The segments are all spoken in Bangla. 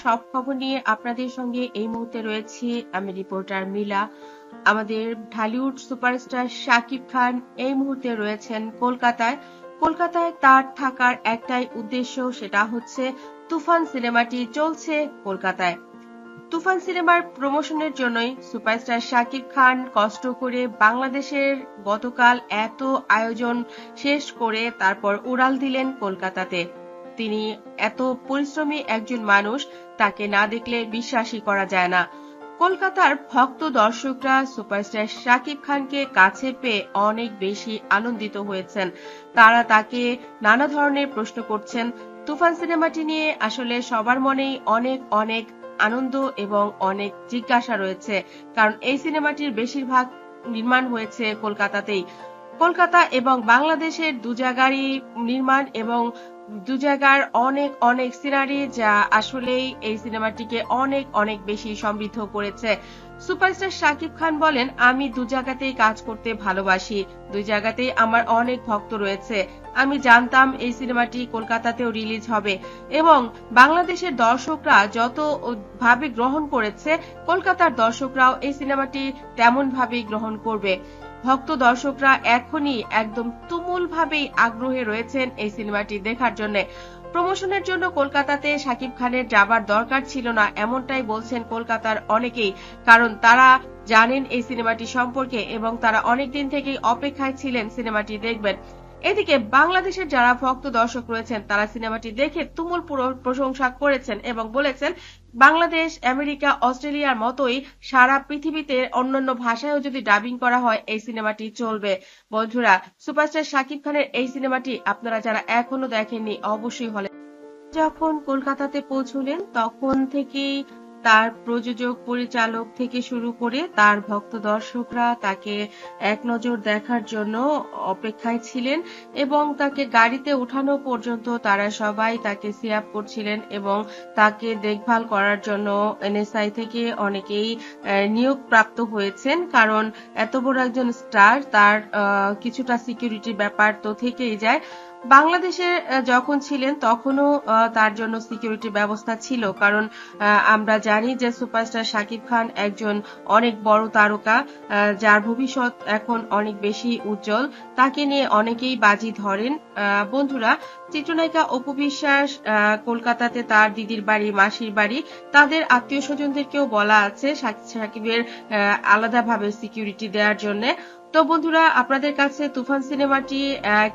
সব খবর নিয়ে আপনাদের সঙ্গে এই মুহূর্তে রয়েছি আমি রিপোর্টার মিলা। আমাদের ঢালিউড সুপারস্টার শাকিব খান এই মুহূর্তে রয়েছেন কলকাতায়। কলকাতায় তার থাকার একটাই উদ্দেশ্য, সেটা হচ্ছে তুফান সিনেমাটি চলছে কলকাতায়। তুফান সিনেমার প্রমোশনের জন্যই সুপারস্টার শাকিব খান কষ্ট করে বাংলাদেশের গতকাল এত আয়োজন শেষ করে তারপর উড়াল দিলেন কলকাতাতে। তিনি এত পরিশ্রমী একজন মানুষ, তাকে না দেখলে বিশ্বাসই করা যায় না। কলকাতার ভক্ত দর্শকরা সুপারস্টার শাকিব খানকে কাছে পেয়ে অনেক বেশি আনন্দিত হয়েছেন। তারা তাকে নানা ধরনের প্রশ্ন করছেন। তুফান সিনেমাটি নিয়ে আসলে সবার মনেই অনেক অনেক আনন্দ এবং অনেক জিজ্ঞাসা রয়েছে, কারণ এই সিনেমাটির বেশিরভাগ নির্মাণ হয়েছে কলকাতাতেই। কলকাতা এবং বাংলাদেশের দু জায়গারই নির্মাণ এবং দু জায়গার অনেক অনেক সিনারি, যা আসলেই এই সিনেমাটিকে অনেক অনেক বেশি সমৃদ্ধ করেছে। সুপারস্টার শাকিব খান বলেন, আমি দু জায়গাতেই কাজ করতে ভালোবাসি, দুই জায়গাতেই আমার অনেক ভক্ত রয়েছে। আমি জানতাম এই সিনেমাটি কলকাতাতেও রিলিজ হবে এবং বাংলাদেশের দর্শকরা যত ভাবে গ্রহণ করেছে, কলকাতার দর্শকরাও এই সিনেমাটি তেমন ভাবেই গ্রহণ করবে। ভক্ত দর্শকরা এখনই একদম তুমুল ভাবেই আগ্রহে রয়েছেন এই সিনেমাটি দেখার জন্য। প্রমোশনের জন্য কলকাতাতে শাকিব খানের যাবার দরকার ছিল না, এমনটাই বলছেন কলকাতার অনেকেই, কারণ তারা জানেন এই সিনেমাটি সম্পর্কে এবং তারা অনেকদিন থেকেই অপেক্ষায় ছিলেন সিনেমাটি দেখবেন। এদিকে বাংলাদেশের যারা ভক্ত দর্শক রয়েছেন, তারা সিনেমাটি দেখে তুমুল প্রশংসা করেছেন এবং বলেছেন বাংলাদেশ, আমেরিকা, অস্ট্রেলিয়ার মতোই সারা পৃথিবীতে অন্যান্য ভাষায়ও যদি ডাবিং করা হয় এই সিনেমাটি চলবে। বন্ধুরা, সুপারস্টার শাকিব খানের এই সিনেমাটি আপনারা যারা এখনো দেখেননি অবশ্যই হলে যখন কলকাতাতে পৌঁছলেন তখন থেকেই তার প্রযোজক, পরিচালক থেকে শুরু করে তার ভক্ত দর্শকরা তাকে এক নজর দেখার জন্য অপেক্ষায় ছিলেন এবং তাকে গাড়িতে ওঠানো পর্যন্ত তারা সবাই তাকে সিয়াপ করছিলেন এবং তাকে দেখভাল করার জন্য এনএসআই থেকে অনেকেই নিয়োগ প্রাপ্ত হয়েছেন, কারণ এত বড় একজন স্টার, তার কিছুটা সিকিউরিটির ব্যাপার তো থেকেই যায়। বাংলাদেশে যখন ছিলেন তখনও তার জন্য সিকিউরিটি ব্যবস্থা ছিল, কারণ আমরা জানি যে সুপারস্টার শাকিব খান একজন অনেক বড় তারকা, যার ভবিষ্যৎ এখন অনেক বেশি উজ্জ্বল। তাকে নিয়ে অনেকেই বাজি ধরেন। বন্ধুরা, চিত্রনায়িকা অপু বিশ্বাস কলকাতাতে তার দিদির বাড়ি, মাসির বাড়ি, তাদের আত্মীয় স্বজনদেরকেও বলা আছে শাকিবের আলাদাভাবে সিকিউরিটি দেওয়ার জন্য। তো বন্ধুরা, আপনাদের কাছে তুফান সিনেমাটি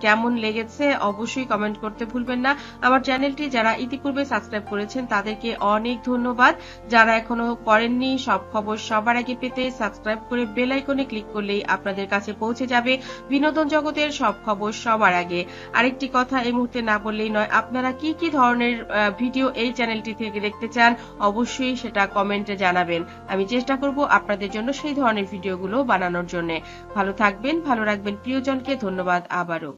কেমন লেগেছে অবশ্যই কমেন্ট করতে ভুলবেন না। আমার চ্যানেলটি যারা ইতিপূর্বে সাবস্ক্রাইব করেছেন তাদেরকে অনেক ধন্যবাদ। যারা এখনো করেননি, সব খবর সবার আগে পেতে সাবস্ক্রাইব করে বেল আইকনে ক্লিক করলেই আপনাদের কাছে পৌঁছে যাবে বিনোদন জগতের সব খবর সবার আগে। আরেকটি কথা এই মুহূর্তে না বললেই নয়, আপনারা কি কি ধরনের ভিডিও এই চ্যানেলটি থেকে দেখতে চান অবশ্যই সেটা কমেন্টে জানাবেন। আমি চেষ্টা করব আপনাদের জন্য সেই ধরনের ভিডিওগুলো বানানোর জন্য। ভালো থাকবেন, ভালো রাখবেন প্রিয়জনকে। ধন্যবাদ আবারও।